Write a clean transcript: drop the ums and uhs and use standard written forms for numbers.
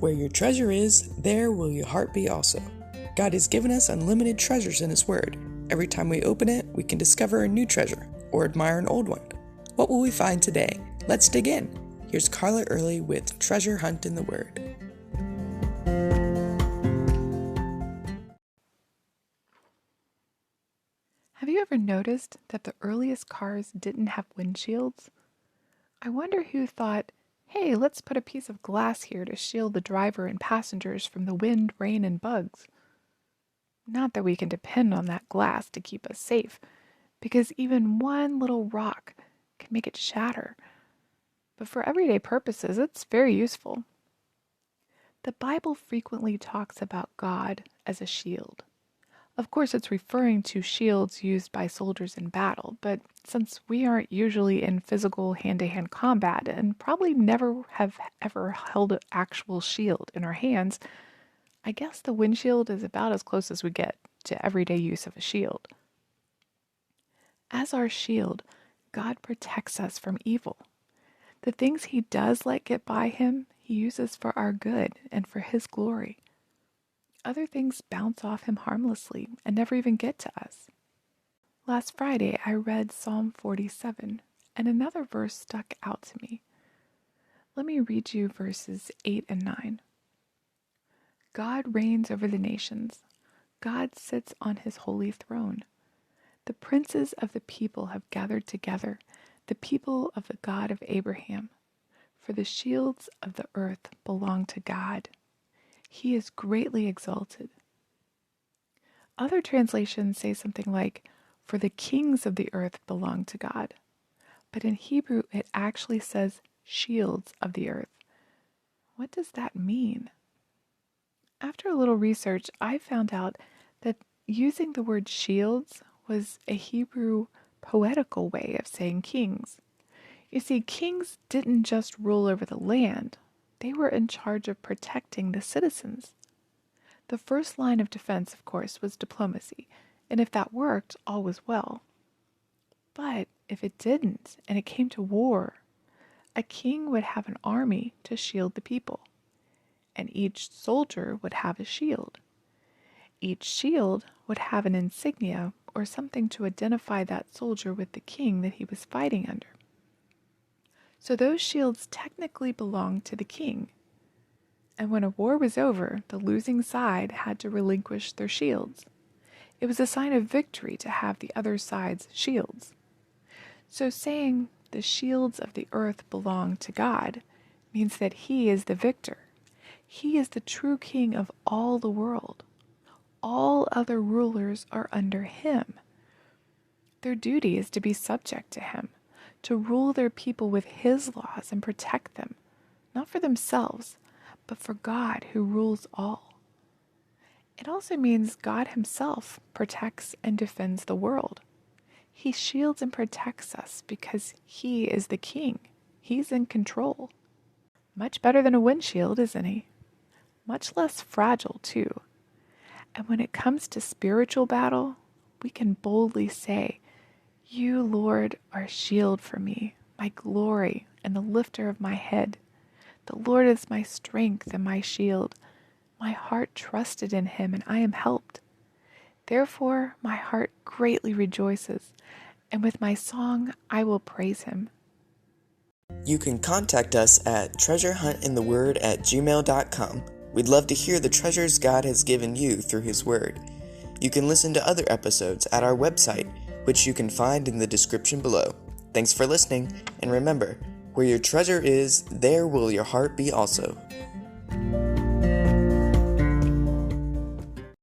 Where your treasure is, there will your heart be also. God has given us unlimited treasures in His Word. Every time we open it, we can discover a new treasure or admire an old one. What will we find today? Let's dig in. Here's Carla Early with Treasure Hunt in the Word. Have you ever noticed that the earliest cars didn't have windshields? I wonder who thought, hey, let's put a piece of glass here to shield the driver and passengers from the wind, rain, and bugs. Not that we can depend on that glass to keep us safe, because even one little rock can make it shatter. But for everyday purposes, it's very useful. The Bible frequently talks about God as a shield. Of course, it's referring to shields used by soldiers in battle, but since we aren't usually in physical hand-to-hand combat and probably never have ever held an actual shield in our hands, I guess the windshield is about as close as we get to everyday use of a shield. As our shield, God protects us from evil. The things He does let get by Him, He uses for our good and for His glory. Other things bounce off Him harmlessly and never even get to us. Last Friday, I read Psalm 47, and another verse stuck out to me. Let me read you verses 8 and 9. God reigns over the nations. God sits on His holy throne. The princes of the people have gathered together, the people of the God of Abraham. For the shields of the earth belong to God. He is greatly exalted. Other translations say something like, for the kings of the earth belong to God. But in Hebrew, it actually says shields of the earth. What does that mean? After a little research, I found out that using the word shields was a Hebrew poetical way of saying kings. You see, kings didn't just rule over the land. They were in charge of protecting the citizens. The first line of defense, of course, was diplomacy, and if that worked, all was well. But if it didn't, and it came to war, a king would have an army to shield the people, and each soldier would have a shield. Each shield would have an insignia or something to identify that soldier with the king that he was fighting under. So those shields technically belonged to the king. And when a war was over, the losing side had to relinquish their shields. It was a sign of victory to have the other side's shields. So saying the shields of the earth belong to God means that He is the victor. He is the true king of all the world. All other rulers are under Him. Their duty is to be subject to Him, to rule their people with His laws and protect them, not for themselves, but for God who rules all. It also means God Himself protects and defends the world. He shields and protects us because He is the King. He's in control. Much better than a windshield, isn't He? Much less fragile, too. And when it comes to spiritual battle, we can boldly say, You, Lord, are a shield for me, my glory, and the lifter of my head. The Lord is my strength and my shield. My heart trusted in Him, and I am helped. Therefore, my heart greatly rejoices, and with my song I will praise Him. You can contact us at treasurehuntintheword@gmail.com. We'd love to hear the treasures God has given you through His Word. You can listen to other episodes at our website, which you can find in the description below. Thanks for listening, and remember, where your treasure is, there will your heart be also.